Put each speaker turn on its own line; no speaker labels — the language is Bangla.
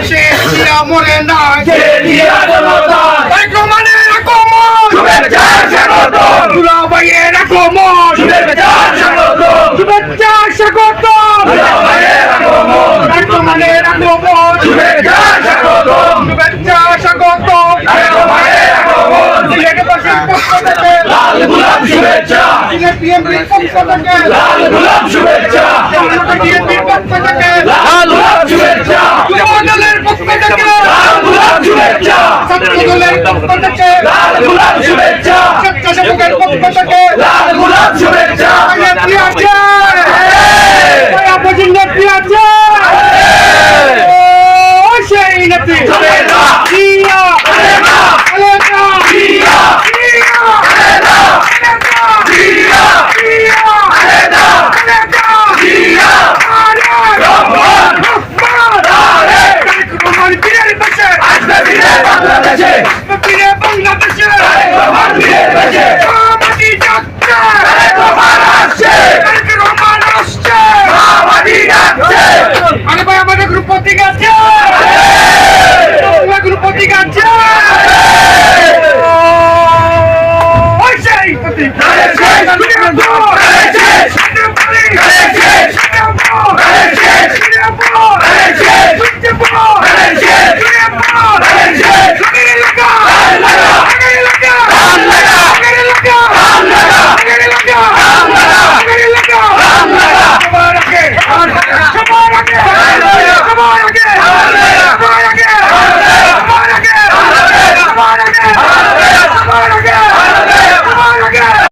শেষিয়া মরে নাই
শেষিয়া জনতা
রহমানের আগমন
শুভেচ্ছা স্বাগতম
দুলাভাইয়ের আগমন
শুভেচ্ছা স্বাগতম
শুভেচ্ছা স্বাগতম
দুলাভাইয়ের আগমন
রহমানের আগমন
শুভেচ্ছা স্বাগতম
শুভেচ্ছা স্বাগতম
দুলাভাইয়ের আগমন
সিলেটবাসীর পক্ষ থেকে
লাল গোলাপ শুভেচ্ছা
সিলেট বিএনপির পক্ষ থেকে
লাল গোলাপ শুভেচ্ছা
বিএনপির পক্ষ থেকে
লাল গোলাপ শুভেচ্ছা
যুব দলের পক্ষ থেকে
লাল গোলাপ শুভেচ্ছা
ছাত্র দলের পক্ষ থেকে